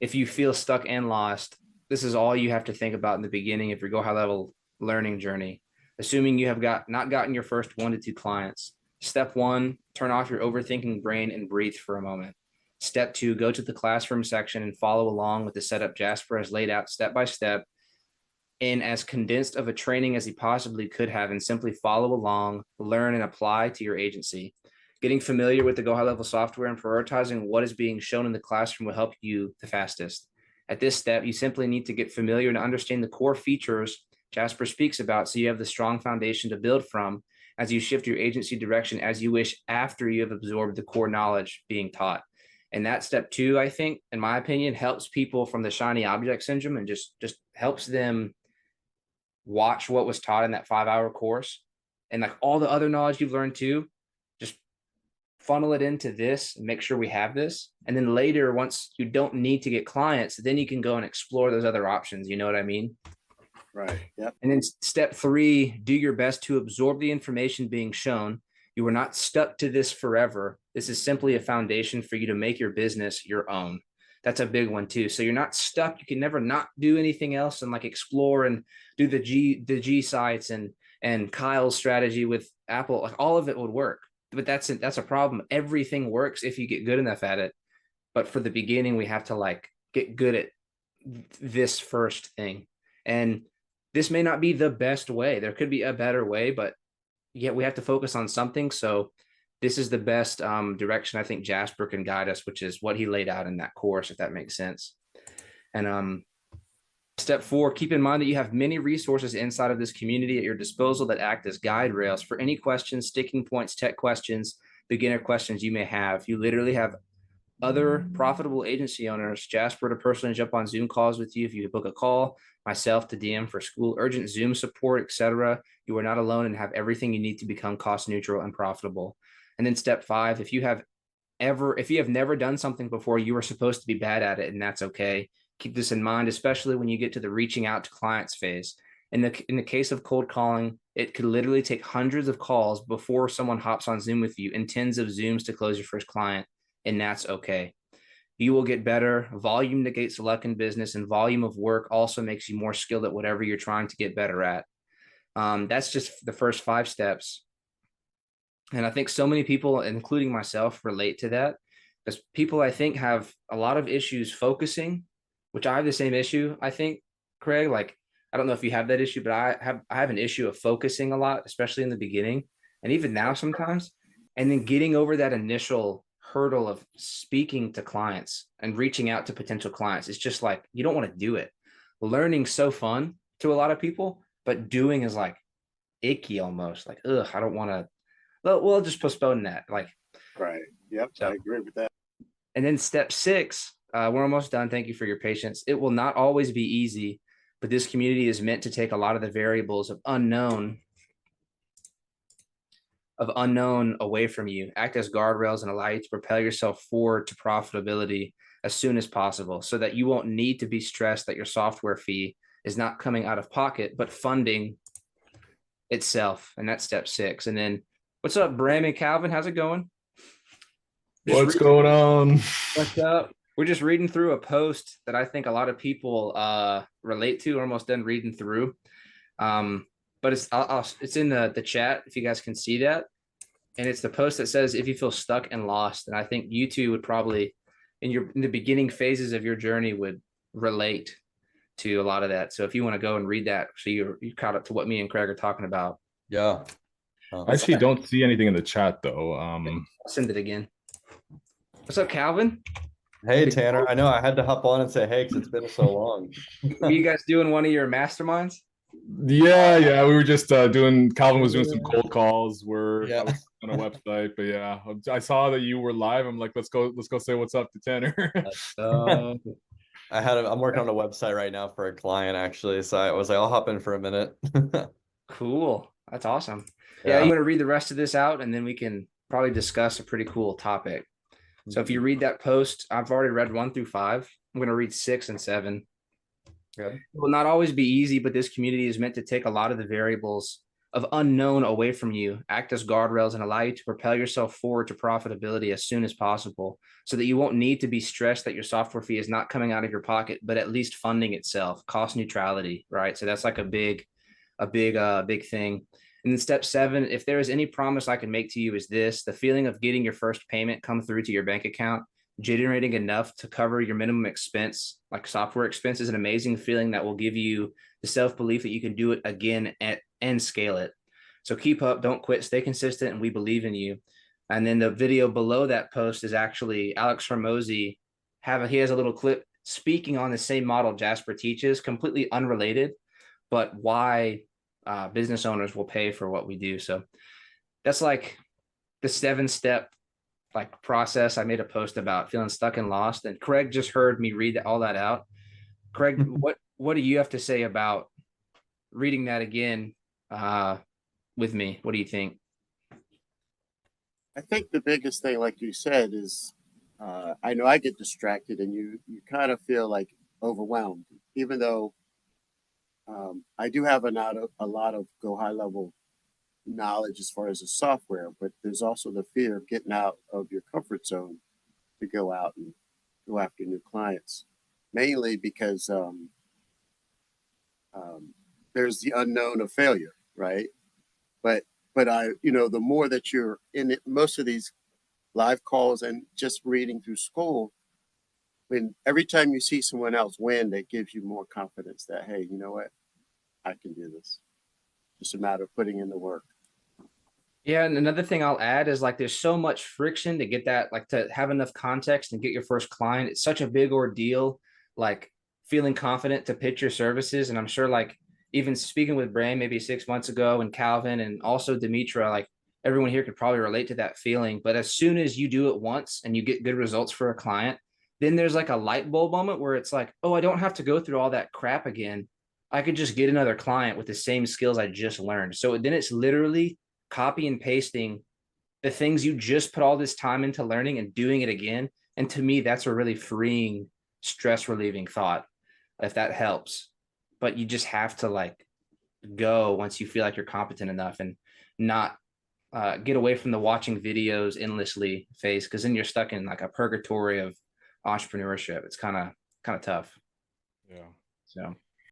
if you feel stuck and lost, this is all you have to think about in the beginning of your Go High Level learning journey. Assuming you have not gotten your first 1 to 2 clients. Step 1, turn off your overthinking brain and breathe for a moment. Step 2, go to the classroom section and follow along with the setup Jasper has laid out step by step in as condensed of a training as he possibly could have, and simply follow along, learn, and apply to your agency. Getting familiar with the Go High Level software and prioritizing what is being shown in the classroom will help you the fastest. At this step, you simply need to get familiar and understand the core features Jasper speaks about so you have the strong foundation to build from as you shift your agency direction as you wish after you have absorbed the core knowledge being taught. And that step 2, I think, in my opinion, helps people from the shiny object syndrome and just helps them watch what was taught in that 5-hour course, and like all the other knowledge you've learned too, just funnel it into this and make sure we have this. And then later, once you don't need to get clients, then you can go and explore those other options. You know what I mean? Right. Yeah. And then step 3, do your best to absorb the information being shown. You are not stuck to this forever. This is simply a foundation for you to make your business your own. That's a big one too. So you're not stuck. You can never not do anything else and like explore and do the G sites and Kyle's strategy with Apple. Like all of it would work, but that's a problem. Everything works if you get good enough at it. But for the beginning, we have to like get good at this first thing. And this may not be the best way. There could be a better way, but yet we have to focus on something. So this is the best direction I think Jasper can guide us, which is what he laid out in that course, if that makes sense. And step 4, keep in mind that you have many resources inside of this community at your disposal that act as guide rails for any questions, sticking points, tech questions, beginner questions you may have. You literally have other profitable agency owners, Jasper to personally jump on Zoom calls with you if you book a call, myself to DM for school urgent Zoom support, etc. You are not alone and have everything you need to become cost neutral and profitable. And then step 5, if you have never done something before, you are supposed to be bad at it, and that's okay. Keep this in mind, especially when you get to the reaching out to clients phase. In the case of cold calling, it could literally take hundreds of calls before someone hops on Zoom with you and tens of Zooms to close your first client, and that's okay. You will get better. Volume negates luck in business, and volume of work also makes you more skilled at whatever you're trying to get better at. That's just the first 5 steps. And I think so many people, including myself, relate to that because people, I think, have a lot of issues focusing, which I have the same issue, I think, Craig. Like, I don't know if you have that issue, but I have an issue of focusing a lot, especially in the beginning and even now sometimes. And then getting over that initial hurdle of speaking to clients and reaching out to potential clients. It's just like, you don't want to do it. Learning's so fun to a lot of people, but doing is like icky almost. Like, ugh, I don't want to. We'll just postpone that. Like, right. Yep. So, I agree with that. And then step 6, we're almost done. Thank you for your patience. It will not always be easy, but this community is meant to take a lot of the variables of unknown away from you, act as guardrails and allow you to propel yourself forward to profitability as soon as possible so that you won't need to be stressed that your software fee is not coming out of pocket, but funding itself. And that's step 6. And then what's up, Bram and Calvin? How's it going? What's going on? What's up? We're just reading through a post that I think a lot of people relate to. We're almost done reading through. But it's in the chat if you guys can see that. And it's the post that says, if you feel stuck and lost. And I think you two would probably, in the beginning phases of your journey, would relate to a lot of that. So if you want to go and read that, so you caught up to what me and Craig are talking about. Yeah. I actually don't see anything in the chat though. I'll send it again. What's up, Calvin? Hey, Tanner. I know I had to hop on and say hey because it's been so long. Are you guys doing one of your masterminds? Yeah. We were just Calvin was doing some cold calls. I was on a website, but yeah, I saw that you were live. I'm like, let's go say what's up to Tanner. I'm working on a website right now for a client actually. So I was like, I'll hop in for a minute. Cool. That's awesome. Yeah, I'm going to read the rest of this out and then we can probably discuss a pretty cool topic. So if you read that post, I've already read 1 through 5. I'm going to read 6 and 7. Okay. It will not always be easy, but this community is meant to take a lot of the variables of unknown away from you act as guardrails and allow you to propel yourself forward to profitability as soon as possible, so that you won't need to be stressed that your software fee is not coming out of your pocket, but at least funding itself, cost neutrality, right? So that's like a big thing. And then step 7, if there is any promise I can make to you, is this: the feeling of getting your first payment come through to your bank account, generating enough to cover your minimum expense, like software expense, is an amazing feeling that will give you the self-belief that you can do it again and scale it. So keep up, don't quit, stay consistent, and we believe in you. And then the video below that post is actually Alex Hormozi. He has a little clip speaking on the same model Jasper teaches, completely unrelated, but why business owners will pay for what we do. So that's like the 7-step like process. I made a post about feeling stuck and lost, and Craig just heard me read all that out. Craig, what do you have to say about reading that again with me? What do you think? I think the biggest thing, like you said, is I know I get distracted, and you kind of feel like overwhelmed, even though I do have a lot of go high level knowledge as far as the software, but there's also the fear of getting out of your comfort zone to go out and go after new clients, mainly because there's the unknown of failure, right? But the more that you're in it, most of these live calls and just reading through school, when every time you see someone else win, that gives you more confidence that, hey, you know what, I can do this. Just a matter of putting in the work. Yeah, and another thing I'll add is like there's so much friction to get that, like to have enough context and get your first client. It's such a big ordeal, like feeling confident to pitch your services. And I'm sure like even speaking with Brain maybe 6 months ago, and Calvin and also Demetra, like everyone here could probably relate to that feeling. But as soon as you do it once and you get good results for a client, then there's like a light bulb moment where it's like, oh, I don't have to go through all that crap again. I could just get another client with the same skills I just learned. So then it's literally copy and pasting the things you just put all this time into learning and doing it again. And to me, that's a really freeing, stress relieving thought, if that helps. But you just have to like go once you feel like you're competent enough, and not get away from the watching videos endlessly phase, because then you're stuck in like a purgatory of entrepreneurship. It's kind of tough. Yeah. So